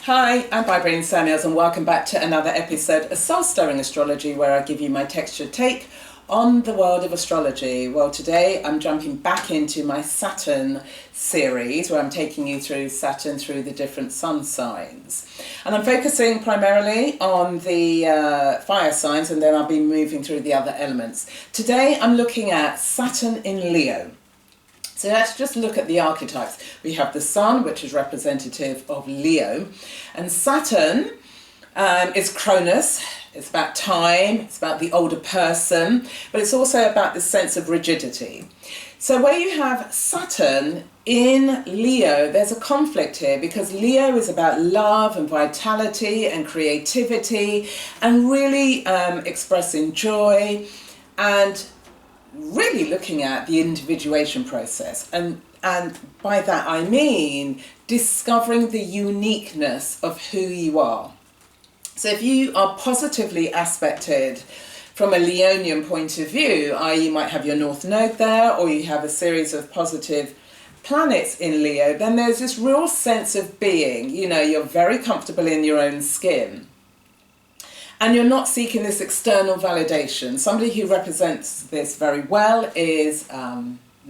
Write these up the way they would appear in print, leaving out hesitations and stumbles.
Hi, I'm Vibrating Samuels and welcome back to another episode of Soul Stirring Astrology, where I give you my textured take on the world of astrology. Well, today I'm jumping back into my Saturn series, where I'm taking you through Saturn through the different sun signs. And I'm focusing primarily on the fire signs, and then I'll be moving through the other elements. Today I'm looking at Saturn in Leo. So let's just look at the archetypes. We have the Sun, which is representative of Leo, and Saturn is Cronus. It's about time, it's about the older person, but it's also about the sense of rigidity. So where you have Saturn in Leo, there's a conflict here, because Leo is about love and vitality and creativity and really expressing joy and really looking at the individuation process, and by that I mean discovering the uniqueness of who you are. So if you are positively aspected from a Leonian point of view, i.e. you might have your North Node there, or you have a series of positive planets in Leo, then there's this real sense of being, you're very comfortable in your own skin. And you're not seeking this external validation. Somebody who represents this very well is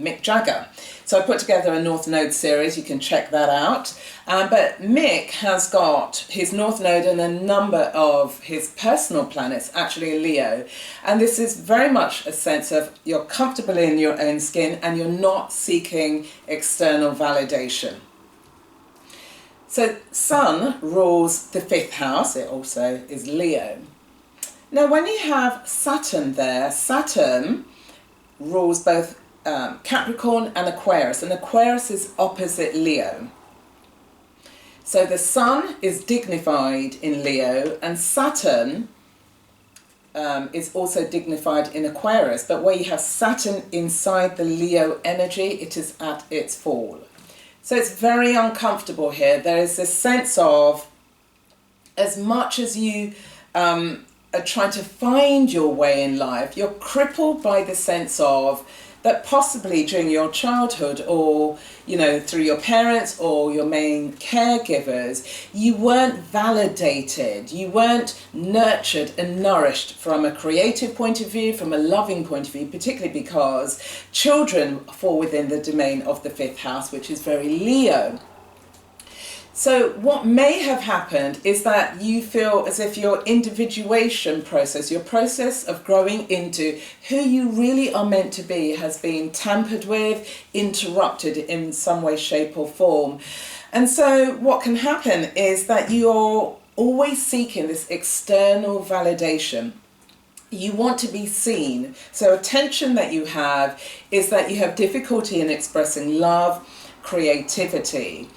Mick Jagger. So I put together a North Node series, you can check that out. But Mick has got his North Node and a number of his personal planets actually in Leo. And this is very much a sense of you're comfortable in your own skin and you're not seeking external validation. So Sun rules the 5th house, it also is Leo. Now when you have Saturn there, Saturn rules both Capricorn and Aquarius is opposite Leo. So the Sun is dignified in Leo and Saturn is also dignified in Aquarius, but where you have Saturn inside the Leo energy, it is at its fall. So it's very uncomfortable here. There is this sense of, as much as you are trying to find your way in life, you're crippled by the sense of that possibly during your childhood or, through your parents or your main caregivers, you weren't validated, you weren't nurtured and nourished from a creative point of view, from a loving point of view, particularly because children fall within the domain of the 5th house, which is very Leo. So what may have happened is that you feel as if your individuation process, your process of growing into who you really are meant to be, has been tampered with, interrupted in some way, shape or form. And so what can happen is that you're always seeking this external validation. You want to be seen. So a tension that you have is that you have difficulty in expressing love, creativity,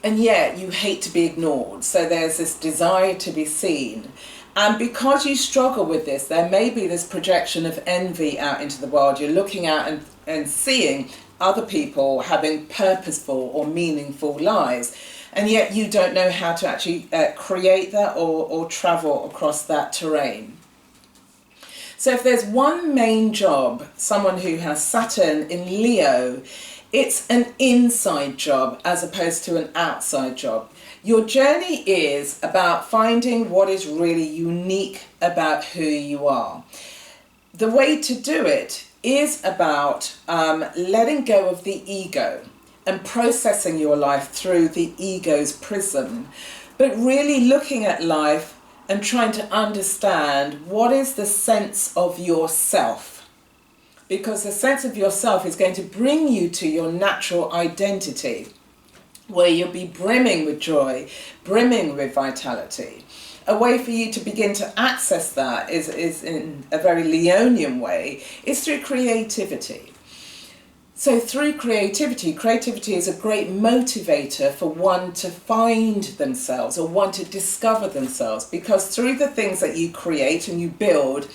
and yet you hate to be ignored. So there's this desire to be seen. And because you struggle with this, there may be this projection of envy out into the world. You're looking out and seeing other people having purposeful or meaningful lives, and yet you don't know how to actually create that or travel across that terrain. So if there's one main job, someone who has Saturn in Leo, it's an inside job as opposed to an outside job. Your journey is about finding what is really unique about who you are. The way to do it is about letting go of the ego and processing your life through the ego's prism, but really looking at life and trying to understand what is the sense of yourself. Because the sense of yourself is going to bring you to your natural identity, where you'll be brimming with joy, brimming with vitality. A way for you to begin to access that is in a very Leonian way, is through creativity. So through creativity is a great motivator for one to find themselves or one to discover themselves, because through the things that you create and you build,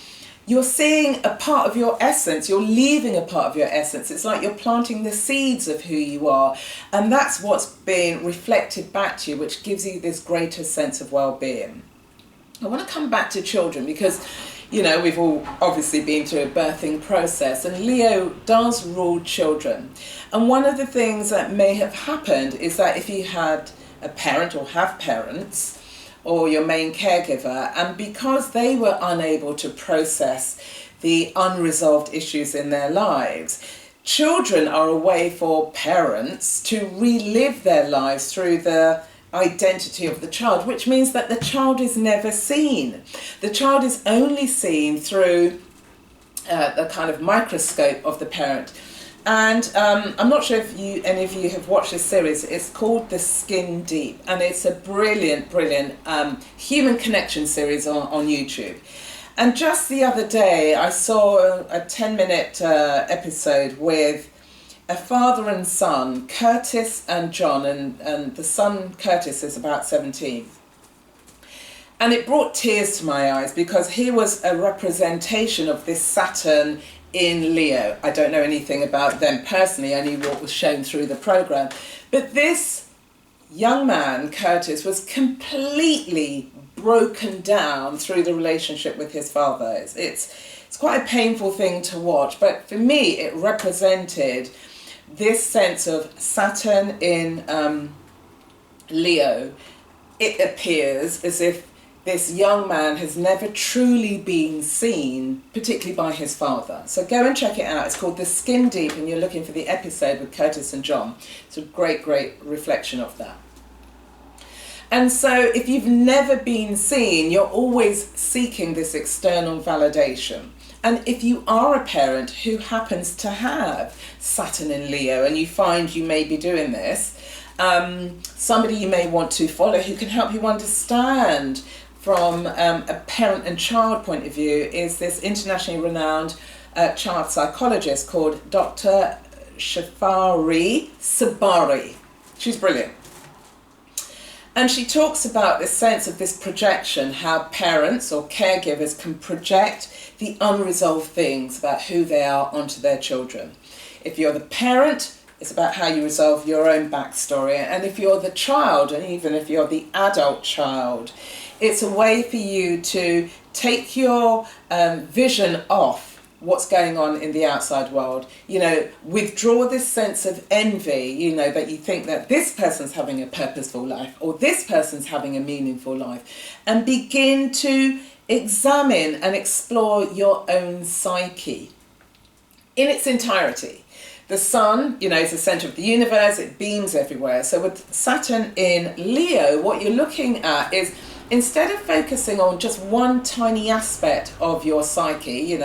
you're seeing a part of your essence, you're leaving a part of your essence. It's like you're planting the seeds of who you are, and that's what's being reflected back to you, which gives you this greater sense of well-being. I want to come back to children because, we've all obviously been through a birthing process, and Leo does rule children. And one of the things that may have happened is that if you had a parent or have parents, or your main caregiver, and because they were unable to process the unresolved issues in their lives, children are a way for parents to relive their lives through the identity of the child, which means that the child is never seen. The child is only seen through the kind of microscope of the parent. And I'm not sure if any of you have watched this series. It's called The Skin Deep, and it's a brilliant human connection series on YouTube. And just the other day I saw a 10-minute episode with a father and son, Curtis and John, and the son, Curtis, is about 17. And it brought tears to my eyes because he was a representation of this Saturn in Leo. I don't know anything about them personally, only what was shown through the programme. But this young man, Curtis, was completely broken down through the relationship with his father. It's quite a painful thing to watch, but for me it represented this sense of Saturn in Leo. It appears as if this young man has never truly been seen, particularly by his father. So go and check it out. It's called The Skin Deep, and you're looking for the episode with Curtis and John. It's a great reflection of that. And so if you've never been seen, you're always seeking this external validation. And if you are a parent who happens to have Saturn in Leo, and you find you may be doing this, somebody you may want to follow who can help you understand from a parent and child point of view is this internationally renowned child psychologist called Dr. Shafari Sabari. She's brilliant. And she talks about this sense of this projection, how parents or caregivers can project the unresolved things about who they are onto their children. If you're the parent, it's about how you resolve your own backstory. And if you're the child, and even if you're the adult child, it's a way for you to take your vision off what's going on in the outside world, withdraw this sense of envy, that you think that this person's having a purposeful life or this person's having a meaningful life, and begin to examine and explore your own psyche in its entirety. The sun, is the center of the universe, it beams everywhere. So with Saturn in Leo, what you're looking at is, instead of focusing on just one tiny aspect of your psyche,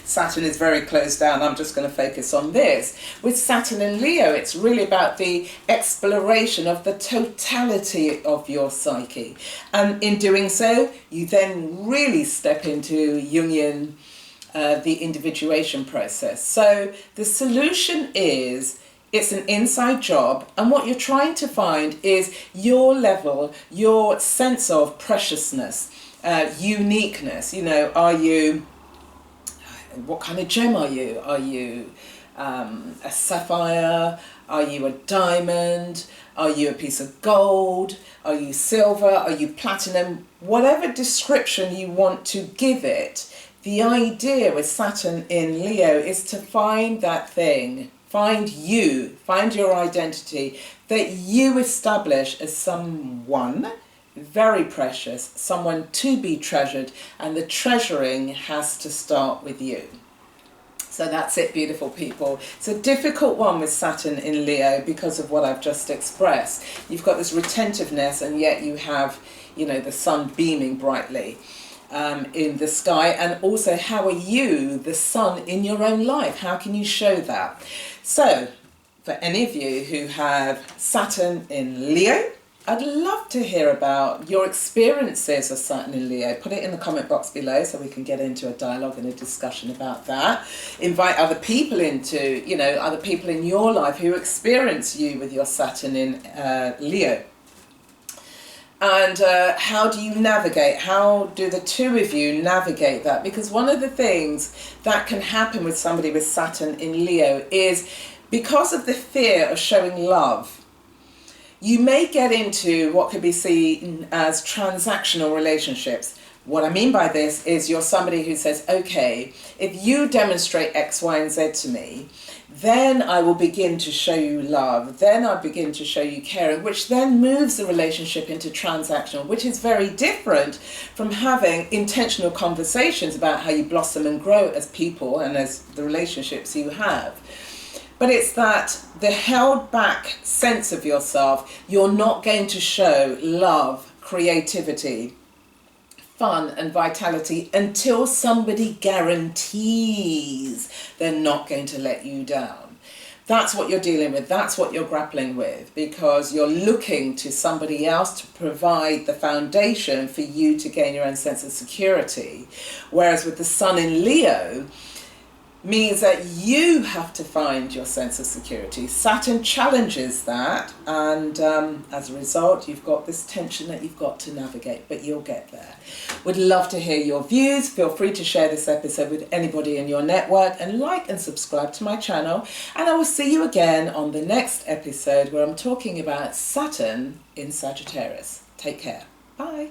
Saturn is very closed down, I'm just going to focus on this. With Saturn in Leo, it's really about the exploration of the totality of your psyche. And in doing so, you then really step into Jungian, the individuation process. So the solution is, it's an inside job, and what you're trying to find is your level, your sense of preciousness, uniqueness. What kind of gem are you? Are you a sapphire? Are you a diamond? Are you a piece of gold? Are you silver? Are you platinum? Whatever description you want to give it, the idea with Saturn in Leo is to find that thing. Find your identity that you establish as someone very precious, someone to be treasured, and the treasuring has to start with you. So that's it, beautiful people. It's a difficult one with Saturn in Leo because of what I've just expressed. You've got this retentiveness, and yet you have, the sun beaming brightly in the sky. And also, how are you, the sun, in your own life? How can you show that? So, for any of you who have Saturn in Leo, I'd love to hear about your experiences of Saturn in Leo. Put it in the comment box below so we can get into a dialogue and a discussion about that. Invite other people into, other people in your life who experience you with your Saturn in Leo. And how do you navigate? How do the two of you navigate that? Because one of the things that can happen with somebody with Saturn in Leo is, because of the fear of showing love, you may get into what could be seen as transactional relationships. What I mean by this is, you're somebody who says, okay, if you demonstrate X, Y, and Z to me, then I will begin to show you love. Then I begin to show you caring, which then moves the relationship into transactional, which is very different from having intentional conversations about how you blossom and grow as people and as the relationships you have. But it's that the held back sense of yourself, you're not going to show love, creativity, fun and vitality until somebody guarantees they're not going to let you down. That's what you're dealing with. That's what you're grappling with, because you're looking to somebody else to provide the foundation for you to gain your own sense of security. Whereas with the sun in Leo, means that you have to find your sense of security. Saturn challenges that, and as a result, you've got this tension that you've got to navigate, but you'll get there. Would love to hear your views. Feel free to share this episode with anybody in your network, and like and subscribe to my channel. And I will see you again on the next episode where I'm talking about Saturn in Sagittarius. Take care. Bye.